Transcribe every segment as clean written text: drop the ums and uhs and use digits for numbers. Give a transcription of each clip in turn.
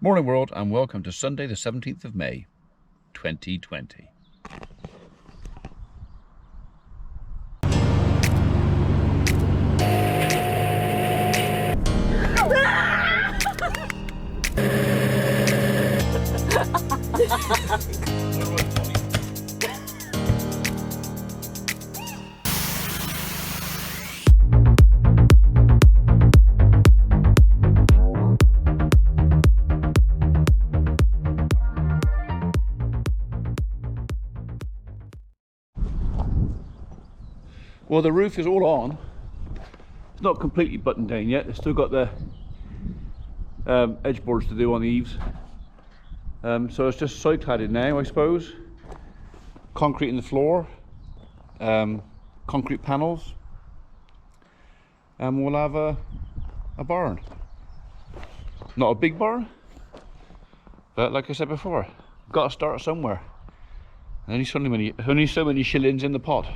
Morning world, and welcome to Sunday the 17th of May 2020. Well, the roof is all on. It's not completely buttoned down yet. They've still got the edge boards to do on the eaves. So it's just side cladded now, I suppose. Concrete in the floor, concrete panels, and we'll have a barn. Not a big barn, but like I said before, got to start somewhere. Only so many shillings in the pot.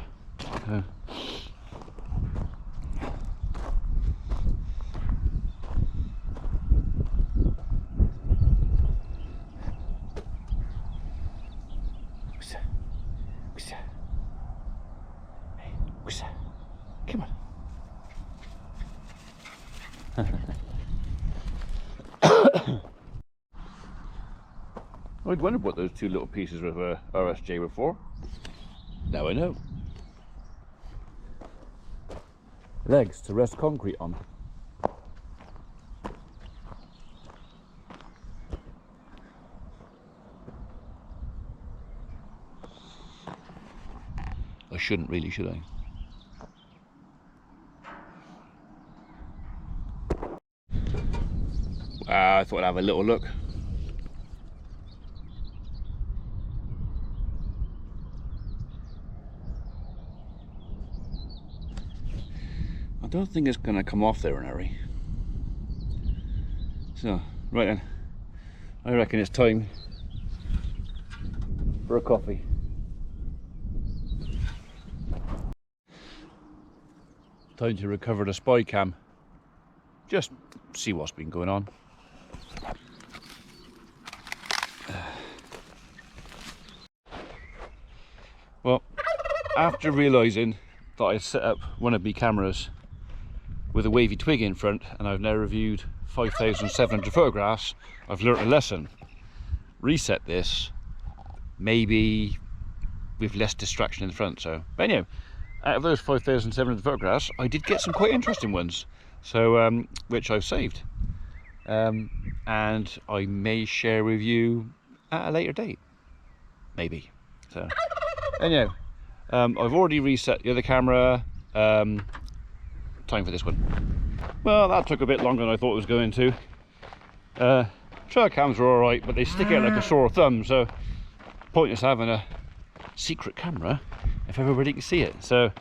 Come on. I'd wondered what those two little pieces of RSJ were for. Now I know. Legs to rest concrete on. I shouldn't really, should I? I thought I'd have a little look. I don't think it's going to come off there in a hurry. So, right then, I reckon it's time for a coffee. Time to recover the spy cam. Just see what's been going on. Well, after realising that I set up one of my cameras with a wavy twig in front, and I've now reviewed 5,700 photographs, I've learnt a lesson. Reset this, maybe with less distraction in the front. So, but anyway, out of those 5,700 photographs, I did get some quite interesting ones, so which I've saved, and I may share with you at a later date, maybe. So anyhow, I've already reset the other camera. Time for this one. Well, that took a bit longer than I thought it was going to. Trail cams are alright, but they stick out like a sore thumb, so pointless having a secret camera if everybody can see it. So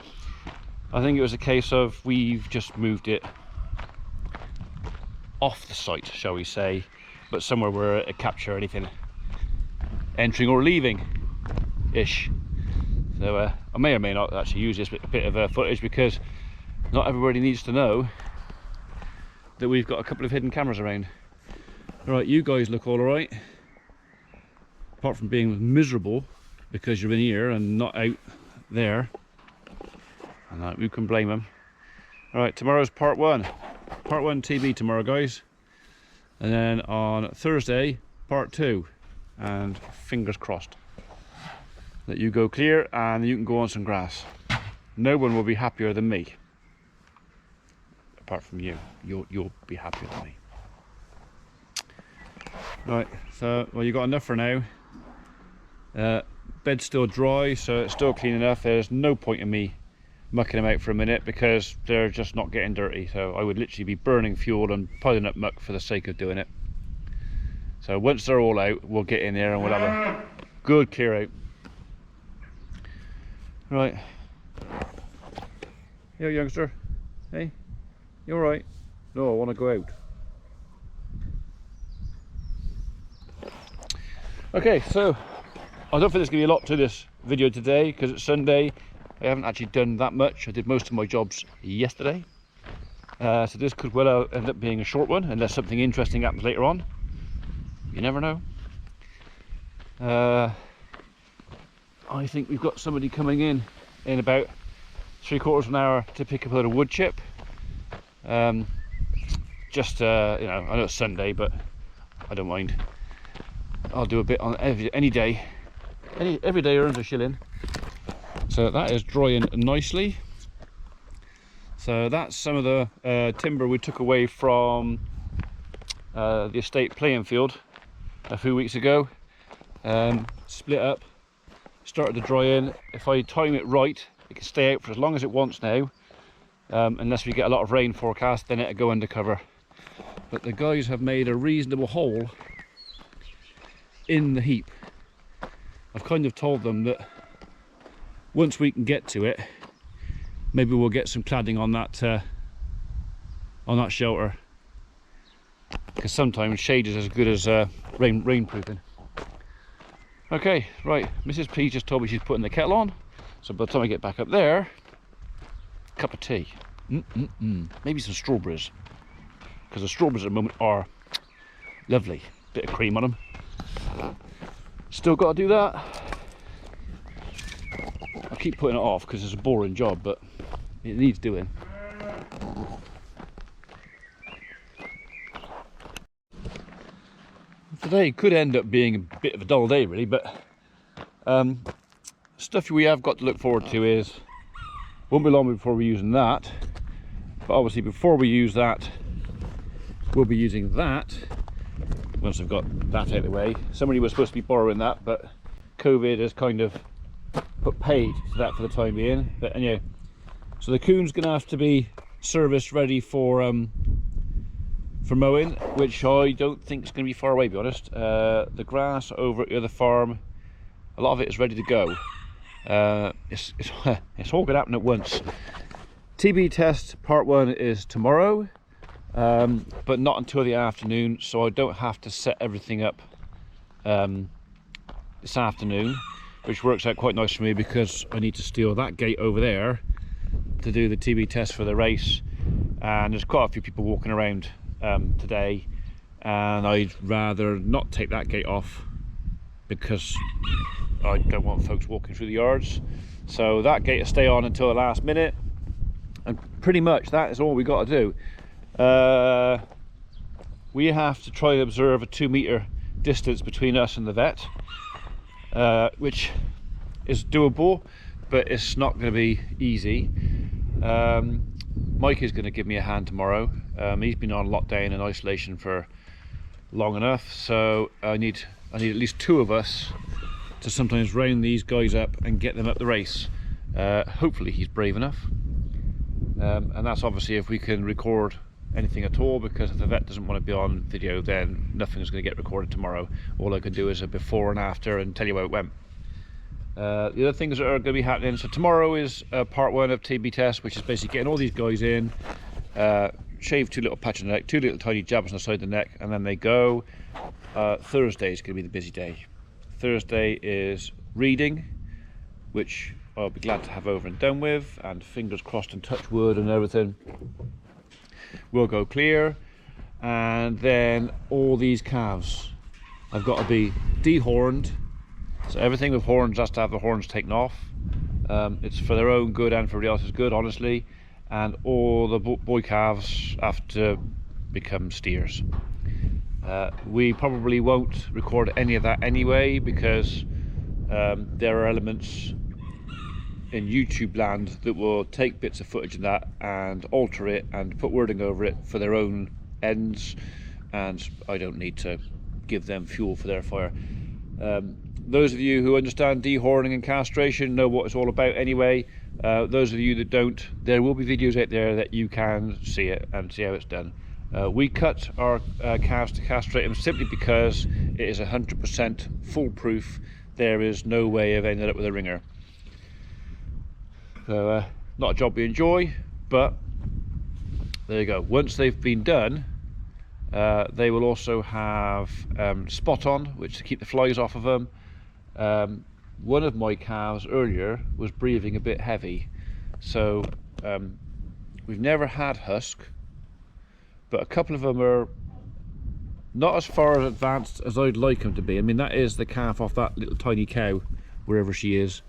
I think it was a case of we've just moved it off the site, shall we say, but somewhere where it capture anything entering or leaving ish. So I may or may not actually use this bit of footage, because not everybody needs to know that we've got a couple of hidden cameras around. Alright, you guys look all right, apart from being miserable because you're in here and not out there, and who can blame them. Alright, tomorrow's part one TB tomorrow, guys, and then on Thursday part 2, and fingers crossed that you go clear and you can go on some grass. No one will be happier than me, apart from you. You'll be happier than me. Right, so well, you got enough for now. Bed's still dry, so it's still clean enough. There's no point in me mucking them out for a minute, because they're just not getting dirty. So I would literally be burning fuel and piling up muck for the sake of doing it. So once they're all out, we'll get in there and we'll have a good clear out. Right. Here, youngster. Hey, you all right? No, I want to go out. Okay, so I don't think there's going to be a lot to this video today, because it's Sunday. I haven't actually done that much. I did most of my jobs yesterday. So this could well end up being a short one, unless something interesting happens later on. You never know. I think we've got somebody coming in about 3/4 of an hour to pick up a little wood chip. Just you know, I know it's Sunday, but I don't mind. I'll do a bit on any day. Every day earns a shilling. So that is drying nicely. So that's some of the timber we took away from the estate playing field a few weeks ago. Split up, started to dry in. If I time it right, it can stay out for as long as it wants now, unless we get a lot of rain forecast, then it'll go undercover. But the guys have made a reasonable hole in the heap. I've kind of told them that once we can get to it, maybe we'll get some cladding on that shelter, because sometimes shade is as good as rainproofing. Okay, right, Mrs. P just told me she's putting the kettle on, so by the time I get back up there, cup of tea, maybe some strawberries, because the strawberries at the moment are lovely. Bit of cream on them. Still got to do that. I keep putting it off because it's a boring job, but it needs doing. Today could end up being a bit of a dull day really, but stuff we have got to look forward to is, won't be long before we're using that, but obviously before we use that, we'll be using that once I've got that out of the way. Somebody was supposed to be borrowing that, but COVID has kind of put paid to that for the time being. But anyway, so the coon's gonna have to be serviced ready for mowing, which I don't think is going to be far away, to be honest. The grass over at the other farm, a lot of it is ready to go. It's all going to happen at once. TB test part 1 is tomorrow, but not until the afternoon, so I don't have to set everything up this afternoon, which works out quite nice for me because I need to steal that gate over there to do the TB test for the race, and there's quite a few people walking around today, and I'd rather not take that gate off because I don't want folks walking through the yards. So that gate will stay on until the last minute, and pretty much that is all we got to do. We have to try and observe a 2-meter distance between us and the vet, which is doable, but it's not going to be easy. Mike is going to give me a hand tomorrow. He's been on lockdown and isolation for long enough, so I need at least 2 of us to sometimes round these guys up and get them up the race. Hopefully he's brave enough, and that's obviously if we can record anything at all, because if the vet doesn't want to be on video, then nothing is going to get recorded tomorrow. All I can do is a before and after and tell you how it went. The other things that are going to be happening, so tomorrow is part 1 of TB test, which is basically getting all these guys in, shave 2 little patches on the neck, 2 little tiny jabs on the side of the neck, and then they go. Thursday is going to be the busy day. Thursday is reading, which I'll be glad to have over and done with, and fingers crossed and touch wood and everything will go clear. And then all these calves have got to be dehorned. So everything with horns has to have the horns taken off. It's for their own good and for everybody else's good, honestly. And all the boy calves have to become steers. We probably won't record any of that anyway, because there are elements in YouTube land that will take bits of footage of that and alter it and put wording over it for their own ends, and I don't need to give them fuel for their fire. Those of you who understand dehorning and castration know what it's all about anyway. Those of you that don't, there will be videos out there that you can see it and see how it's done. We cut our calves to castrate them simply because it is 100% foolproof. There is no way of ending up with a ringer. So not a job we enjoy, but there you go. Once they've been done, they will also have spot on, which to keep the flies off of them. One of my calves earlier was breathing a bit heavy, so we've never had husk, but a couple of them are Not as far advanced as I'd like him to be. I mean, that is the calf off that little tiny cow, wherever she is.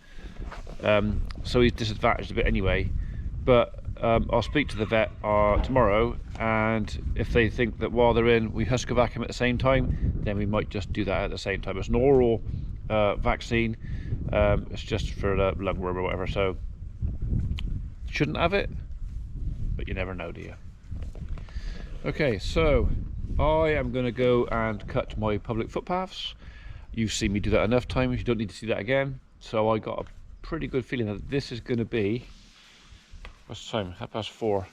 So he's disadvantaged a bit anyway. But I'll speak to the vet tomorrow, and if they think that while they're in we Huscovac him at the same time, then we might just do that at the same time. It's an oral vaccine. It's just for lungworm or whatever, so shouldn't have it, but you never know, do you? Okay, so I am going to go and cut my public footpaths. You've seen me do that enough times, you don't need to see that again. So I got a pretty good feeling that this is going to be, what's the time? 4:30.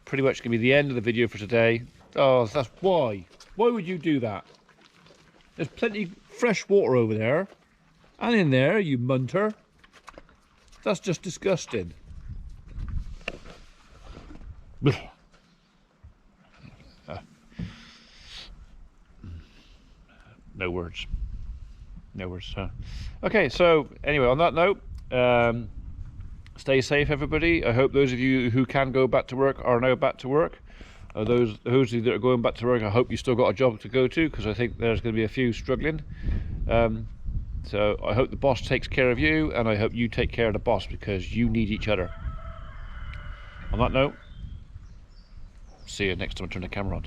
Pretty much going to be the end of the video for today. Oh, that's why. Why would you do that? There's plenty fresh water over there. And in there, you munter. That's just disgusting. No words. No words. Okay, so anyway, on that note, stay safe, everybody. I hope those of you who can go back to work are now back to work. Those of you that are going back to work, I hope you still got a job to go to, because I think there's going to be a few struggling. So I hope the boss takes care of you, and I hope you take care of the boss, because you need each other. On that note, see you next time I turn the camera on.